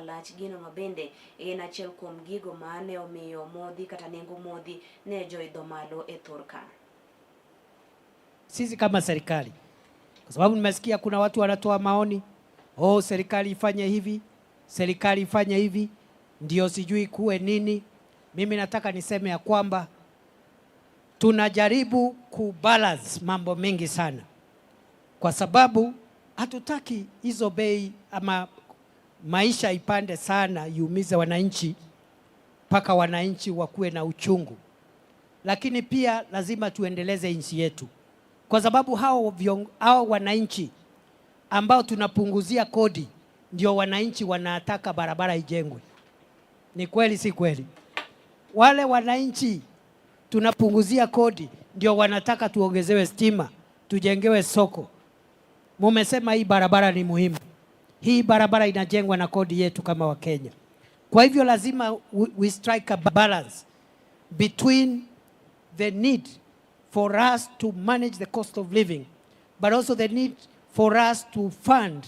malach gino mabende en achiel kuom gigo mane omiyo modhi kata nengo modhi ne joidho malo e Thurka. Sisi kama serikali, kwa sababu nimesikia kuna watu wanatoa maoni, serikali ifanye hivi, serikali ifanye hivi, ndio sijui kuwe nini. Mimi nataka niseme ya kwamba tunajaribu kubalance mambo mengi sana, kwa sababu hatutaki hizo bei ama maisha ipande sana iumize wananchi mpaka wananchi wakuwe na uchungu. Lakini pia lazima tuendeleze nchi yetu, kwa sababu hao wananchi ambao tunapunguzia kodi ndio wananchi wanataka barabara ijengwe. Ni kweli si kweli? Wale wananchi tunapunguzia kodi ndio wanataka tuongezewe stima, tujengewe soko. Mumesema hii barabara ni muhimu. Hii barabara inajengwa na kodi yetu kama wa Kenya. Kwa hivyo lazima we strike a balance between the need for us to manage the cost of living, but also the need for us to fund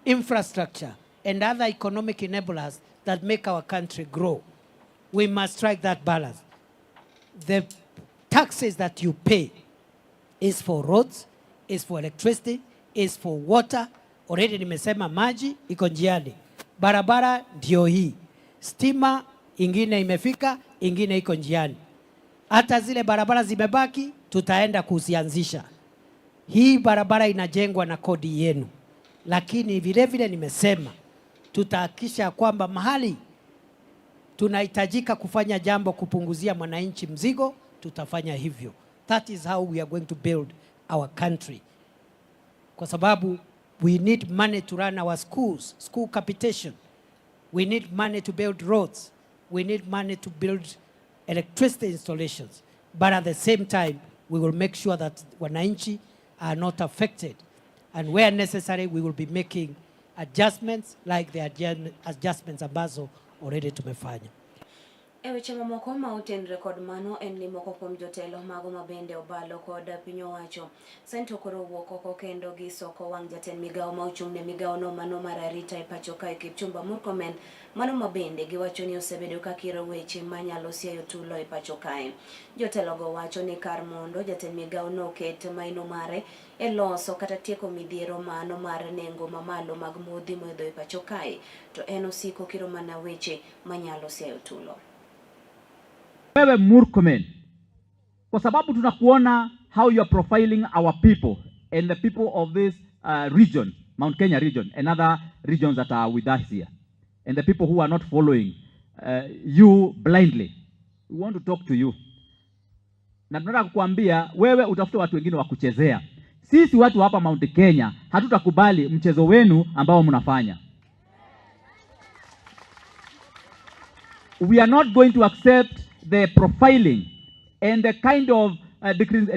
infrastructure and other economic enablers that make our country grow. We must strike that balance. The taxes that you pay is for roads, is for electricity, is for water. Already nimesema maji iko njiani. Barabara ndio hii. Stima ingine imefika, ingine iko njiani. Hata zile barabara zimebaki tutaenda kuzianzisha. Hii barabara inajengwa na kodi yenu. Lakini vile vile nimesema tutahakikisha kwamba mahali tunahitajika kufanya jambo kupunguzia mwananchi mzigo, tutafanya hivyo. That is how we are going to build our country. Kwa sababu we need money to run our schools, school capitation. We need money to build roads. We need money to build electricity installations. But at the same time, we will make sure that wananchi are not affected. And where necessary, we will be making adjustments like the adjustments ambazo already tumefanya. Weche mamoko ma otenre kod mano en ni moko kuom jotelo mago mabende obalo kod piny owacho sento koro wuok oko kendo gi soko wang' jatend migawo ma ochung' ne migawo no mano mar arita e pacho kae Kipchumba Murkomen, mano mabende giwacho ni osebedo ka kiro weche manyalo siayo tulo e pacho kae. Jotelo go wacho ni kar mondo jatend migawo no ket maino mare e loso kata tieko midhiero mano mar nengo mamalo mag modhi moidho e pacho kae, to en osiko kiro mana weche manyalo siayo tulo. Wewe Murkomen, kwa sababu tunakuona how you are profiling our people and the people of this region, Mount Kenya region, and other regions that are with us here, and the people who are not following you blindly. We want to talk to you. Na tunataka kukuambia wewe utafute watu wengine wa kuchezea. Sisi watu hapa Mount Kenya hatutakubali mchezo wenu ambao mnafanya. We are not going to accept the profiling and the kind of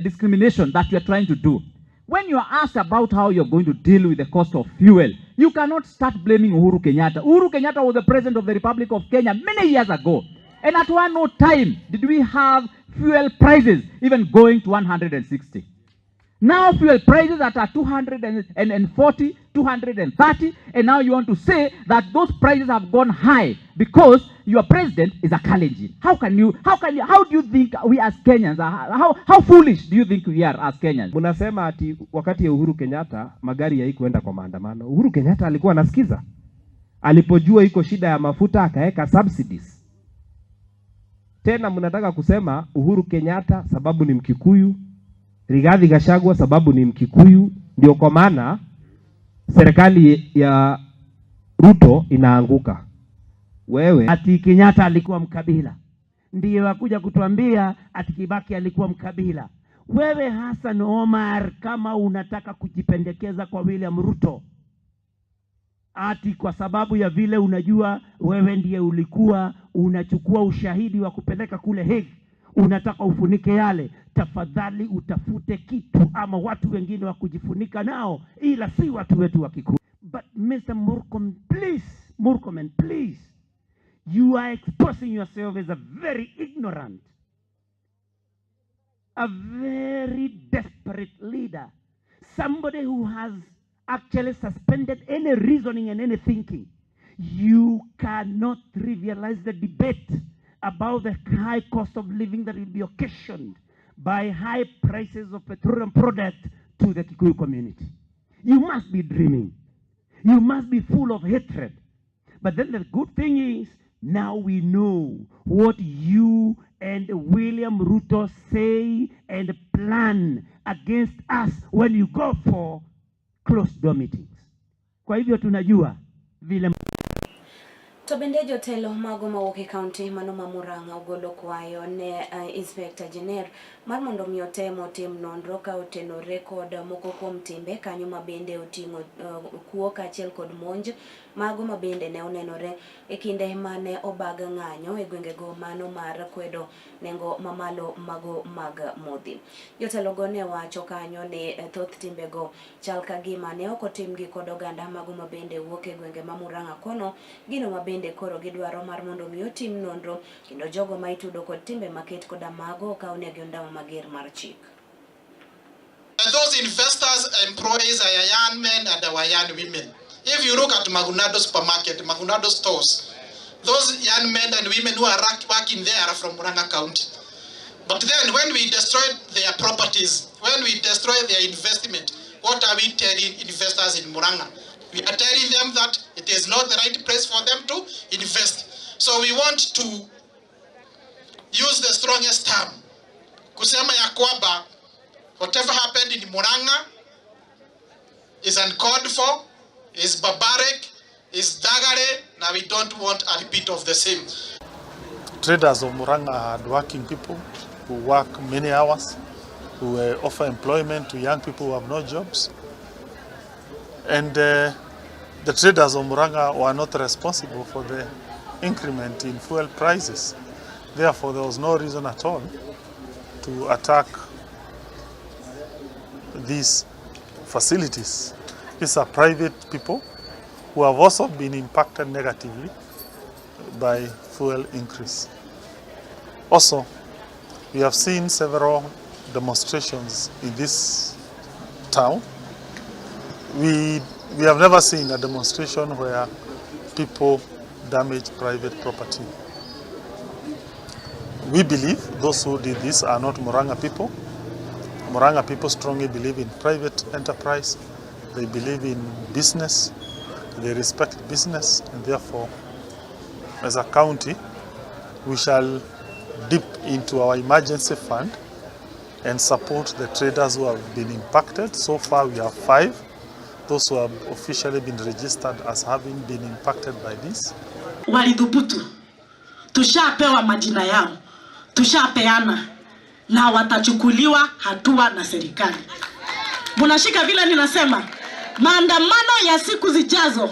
discrimination that you are trying to do. When you are asked about how you are going to deal with the cost of fuel, you cannot start blaming Uhuru Kenyatta. Uhuru Kenyatta was the president of the Republic of Kenya many years ago. And at no time did we have fuel prices even going to 160. Now fuel prices are at 240, 230, and now you want to say that those prices have gone high because your president is a Kalenjin. How do you think we as Kenyans are, how foolish do you think we are as Kenyans? Munasema ati wakati ya Uhuru Kenyatta magari haikuenda kwa maandamano. Uhuru Kenyatta alikuwa anasikiza. Alipojua iko shida ya mafuta akaweka subsidies. Tena mnataka kusema Uhuru Kenyatta sababu ni Mkikuyu, Rigathi Gachagua sababu ni Mkikuyu, ndio kwa maana serikali ya Ruto inaanguka. Wewe ati Kenyatta alikuwa mkabila, ndiye wakuja kutuambia ati Kibaki alikuwa mkabila. Wewe Hassan Omar, kama unataka kujipendekeza kwa William Ruto ati kwa sababu ya vile unajua wewe ndiye ulikuwa unachukua ushahidi wa kupeleka kule Hague, unataka ufunike yale, tafadhali utafute kitu ama watu wengine wa kujifunika nao, ila si watu wetu wa Kikuyu. But Mr. Murkomen, please, you are exposing yourself as a very ignorant, a very desperate leader, somebody who has actually suspended any reasoning and any thinking. You cannot trivialize the debate about the high cost of living that will be occasioned by high prices of petroleum product to the Kikuyu community. You must be dreaming. You must be full of hatred. But then the good thing is, now we know what you and William Ruto say and plan against us when you go for closed door meetings. Kwa hivyo tunajua vile to bende jotelo mago mawuok county mano ma Murang'a ogolo kwayo ne Inspector General mar mondo mi otemo tim nonro ka otenore kod moko kuom timbe kanyo ma bende oting'o kuo kaachiel kod monj mago ma bende ne onenore e kinde mane obag ng'anyo e gwengego mano mar kwedo nengo mamalo mago mag modhi. Jotelo go ne wacho kanyo ni thoth timbego chal ka gima ne ok otimgi kod oganda mago ma bende wuok e gwenge ma Murang'a kono, gino ma bende koro gidwaro mar mondo mi otim nonro kendo jogo ma itudo kod timbe maket koda mago kaunegi ondamo mager mar chik. Those investors employees are young men and our young women. If you look at Magunado supermarket, Magunado stores, those young men and women who are working there are from Murang'a County. But then when we destroy their properties, when we destroy their investment, what are we telling investors in Murang'a? We are telling them that it is not the right place for them to invest. So we want to use the strongest term. Kusema ya kwamba whatever happened in Murang'a is uncalled for, is barbaric, is dagare. Now we don't want a repeat of the same. Traders of Murang'a are hard-working people who work many hours, who offer employment to young people who have no jobs. And the traders of Murang'a were not responsible for the increment in fuel prices. Therefore, there was no reason at all to attack these facilities. These are private people who have also been impacted negatively by fuel increase. Also, we have seen several demonstrations in this town. We have never seen a demonstration where people damage private property. We believe those who did this are not Murang'a people. Murang'a people strongly believe in private enterprise. They believe in business. They respect business, and therefore, as a county, we shall dip into our emergency fund and support the traders who have been impacted. So far, we have 5. Those who have officially been registered as having been impacted by this. Walidhubutu, tushapewa majina yao, tushapeana na watachukuliwa hatua na serikali. Munashika vile ninasema, maandamano ya siku zijazo,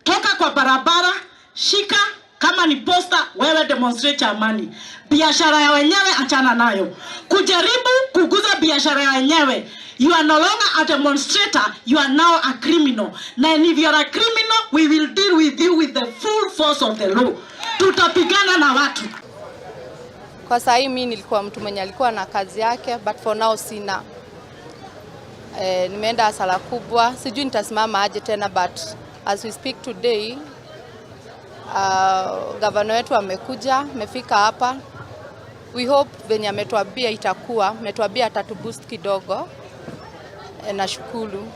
toka kwa barabara, shika kama ni posta, wewe demonstrate amani. Biashara ya wenyewe achana nayo. Kujaribu kuguza biashara ya wenyewe, you are no longer a demonstrator, you are now a criminal. And if you are a criminal, we will deal with you with the full force of the law. Tutapigana na watu. Kwa sasa mimi nilikuwa mtu mwenye alikuwa na kazi yake, but for now sina. Nimeenda hasara kubwa, sijui nitasimama aje tena, but as we speak today, governor wetu amekuja, amefika hapa. We hope venye ametuambia itakuwa, ametuambia atatuboost kidogo. Nashukuru.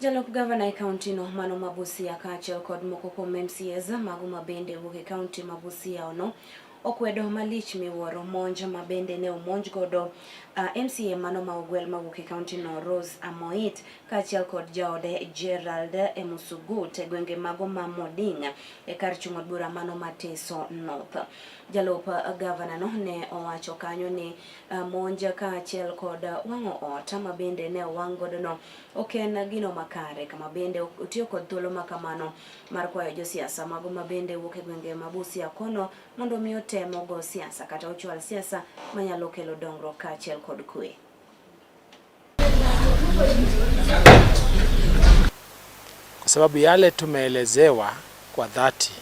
Jalop Governor County no mano Mabusia kaachiel kod moko kuom MCAs mago mabende wuok county Mabusia ono okwedo malich miwuoro monj mabende ne omonj godo MCA mano ma ogwel mawuok county no Rose Amoit kaachiel kod jaode Gerald Emusugut e gwenge mago ma Modinga e kar chung' od bura mano Mateso North. Jalop Governor no ne owacho kanyo ni monj kaachiel kod wang'o ot mabende ne owang' godo no ok en gino makare, kama bende otiyo kod thuolo makamano mar kwayo josiasa mago mabende wuok e gwenge Mabusia kono mondo mi otemo go siasa kata ochwal siasa manyalo kelo dongruok kaachiel kod kwe. Kwa sababu yale tumeelezewa kwa dhati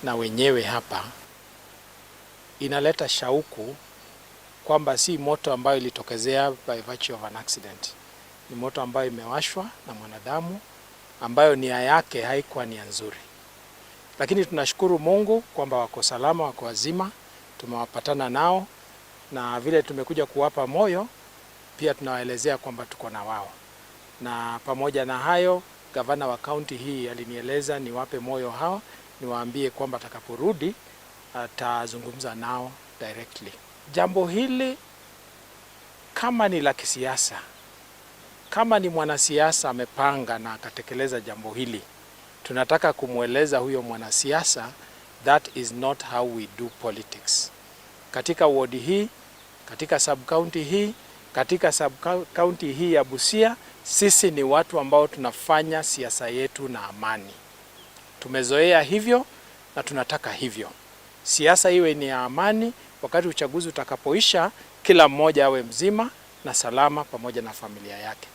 na wenyewe hapa, inaleta shauku kwamba si moto ambayo ilitokezea by virtue of an accident. Ni moto ambayo imewashwa na mwanadamu, ambayo nia yake haikuwa nia nzuri. lakini tunashukuru Mungu kwamba wako salama, wako wazima, tumewapatana nao, na vile tumekuja kuwapa moyo pia tunawaelezea kwamba tuko na wao. Na pamoja na hayo, gavana wa kaunti hii alinieleza niwape moyo hawa, niwaambie kwamba atakaporudi atazungumza nao directly. Jambo hili kama ni la kisiasa, kama ni mwanasiasa amepanga na akatekeleza jambo hili, tunataka kumweleza huyo mwanasiasa that is not how we do politics. Katika ward hii, katika sub-county hii, katika sub-county hii ya Busia, sisi ni watu ambao tunafanya siasa yetu na amani. Tumezoea hivyo na tunataka hivyo. Siasa iwe ni ya amani, wakati uchaguzi utakapoisha, kila mmoja awe mzima na salama pamoja na familia yake.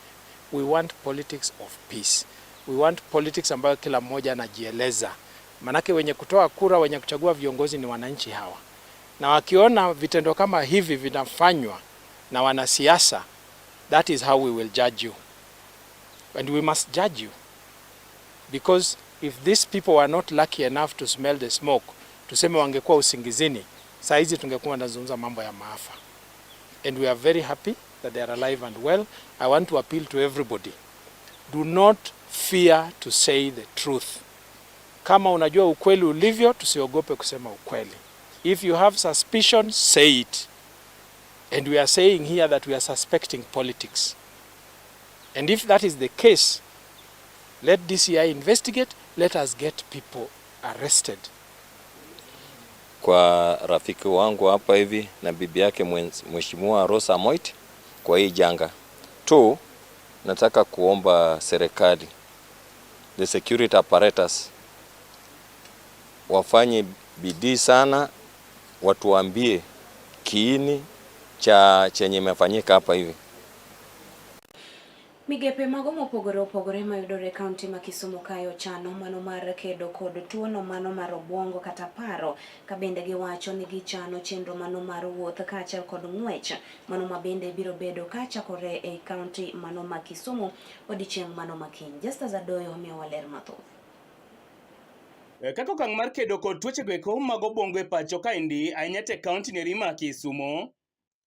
We want politics of peace. We want politics ambayo kila mmoja anajieleza. Manake wenye kutoa kura, wenye kuchagua viongozi ni wananchi hawa. Na wakiona vitendo kama hivi vinafanywa na wanasiasa, that is how we will judge you. And we must judge you. Because if these people were not lucky enough to smell the smoke, tuseme wangekuwa usingizini, saa hizi tungekuwa tunazungumza mambo ya maafa. And we are very happy that they are alive and well. I want to appeal to everybody. Do not fear to say the truth. Kama unajua ukweli ulivyo, tusiogope kusema ukweli. If you have suspicion, say it. And we are saying here that we are suspecting politics. And if that is the case, let DCI investigate, let us get people arrested. Kwa rafiki wangu hapa hivi na bibi yake Mheshimiwa Rosa Moit kwa hii janga. 2, nataka kuomba serikali, the security apparatus, wafanye bidii sana, watuambie kiini cha chenye imefanyika hapa hivi. Migepe mago mopogore opogore mayudore kaunti ma Kisumu kayo chano mano mar kedo kod tuono mano mar obwongo kata paro, ka bende giwacho ni gichano chenro mano mar wuoth kaachiel kod ng'wech mano mabende biro bedo kachakore e kaunti mano ma Kisumu odiochieng' mano makiny. Justus Adoyo miyo waler mathoth. Kaka okang' mar kedo kod tuoche goeko mag obwongo e pacho kaendi ahinya te kaunti neri ma Kisumu,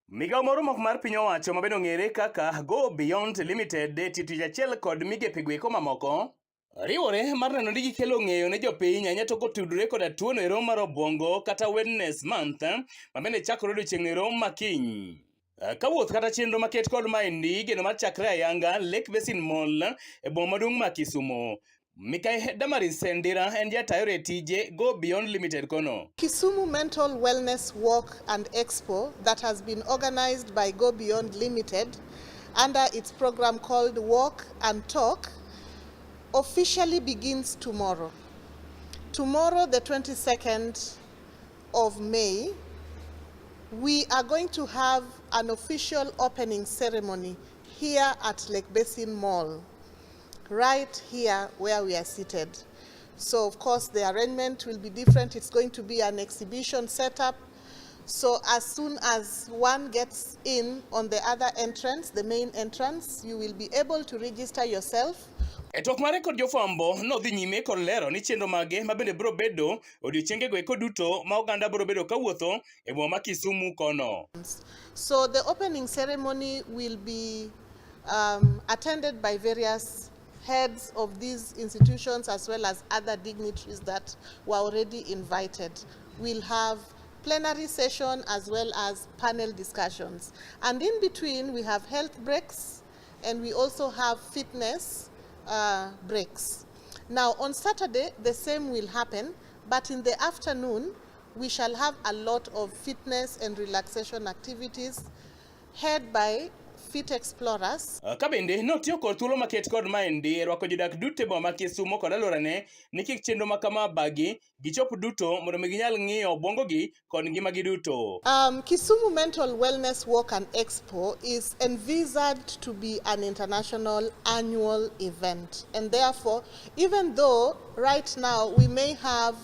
migawo moro mok mar piny owacho mabende ong'ere kaka Go Beyond Limited tich achiel kod migepe goeko mamoko riwore mar neno ni gikelo ng'eyo ne jopiny ahinya to kotudore koda tuono ero mar obwongo kata Wellness Month mabende chakore odiochieng' ero makiny. Kawuoth kata chenro maket kod maendi geno mar chakre ayanga Lake Basin Mall e boma maduong' ma Kisumu. Mikae Damaris Sendira and jatayore tije Go Beyond Limited kono. Kisumu Mental Wellness Walk and Expo that has been organized by Go Beyond Limited under its program called Walk and Talk officially begins tomorrow. Tomorrow, the 22nd of May, we are going to have an official opening ceremony here at Lake Basin Mall, right here where we are seated. So of course the arrangement will be different. It's going to be an exhibition setup. So as soon as one gets in on the other entrance, the main entrance, you will be able to register yourself. E tok mare kod jofwambo nodhi nyime kod lero ni chenro mage mabende biro bedo odiochienge goeko duto ma oganda biro bedo kawuotho e boma ma Kisumu kono. So the opening ceremony will be attended by various heads of these institutions as well as other dignitaries that were already invited. We'll have plenary session as well as panel discussions. And in between we have health breaks and we also have fitness breaks. Now on Saturday the same will happen, but in the afternoon we shall have a lot of fitness and relaxation activities head by Fit Explorers. Kabende notiyo kod thuolo maket kod maendi rwako jodak duto e boma ma Kisumu kod alworane ni kik chenro makama bagi gichop duto mondo mi ginyal ng'iyo obwongogi kod ngimagi duto. Kisumu Mental Wellness Walk and Expo is envisaged to be an international annual event, and therefore even though right now we may have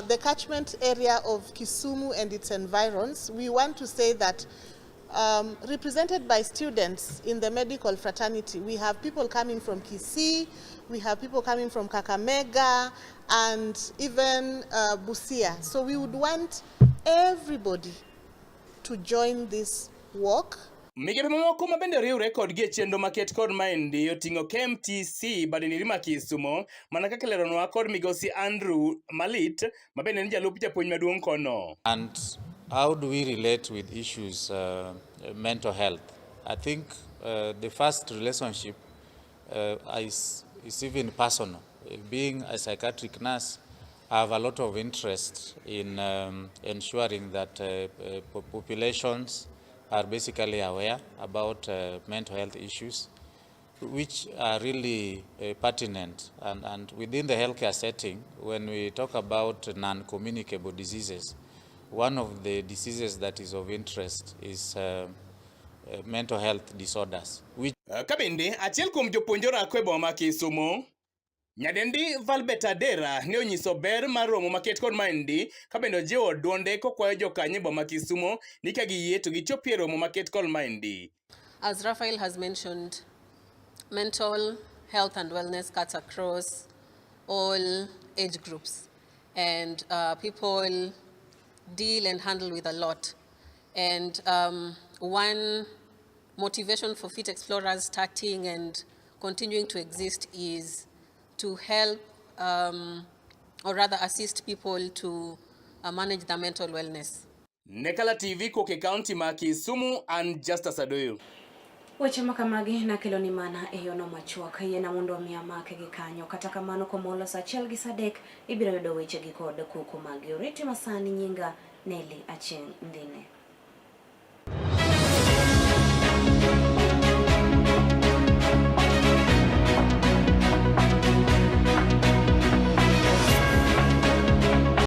the catchment area of Kisumu and its environs, we want to say that represented by students in the medical fraternity. We have people coming from Kisii, we have people coming from Kakamega, and even Busia. So we would want everybody to join this walk. Migepe mamoko mabende riwre kod gi chenro maket kod maendi oting'o KMTC badiniri ma Kisumo mana kaka leronwa kod migosi Andrew Malit mabende ni jalup japuonj maduong' kono. And how do we relate with issues mental health? I think the first relationship is even personal. Being a psychiatric nurse, I have a lot of interest in ensuring that populations are basically aware about mental health issues, which are really pertinent. And within the healthcare setting, when we talk about non-communicable diseases, one of the diseases that is of interest is mental health disorders. Kabinde, achiel kuom jopuonjora rakwe boma Kisumo, nyadendi Valbert Adera ne onyiso ber mar romo maket kod maendi kabendo jiwo duonde kokwayo jokanye boma Kisumo ni ka giyie to gichopie romo maket kod maendi. As Raphael has mentioned, mental health and wellness cuts across all age groups, and people deal and handle with a lot. And one motivation for Fit Explorers starting and continuing to exist is to help or rather assist people to manage their mental wellness. Nekala TV koke county ma Kisumu and Justice Adoyo. Weche makamagi na kelo ni mana e yono machuok yena mondo miya make gi kanyo kata kamano komolo sa achiel gi sadek ibiro yudo weche gi kod kuku magi. Oriti masani nyinga Nelly Chieng ndine.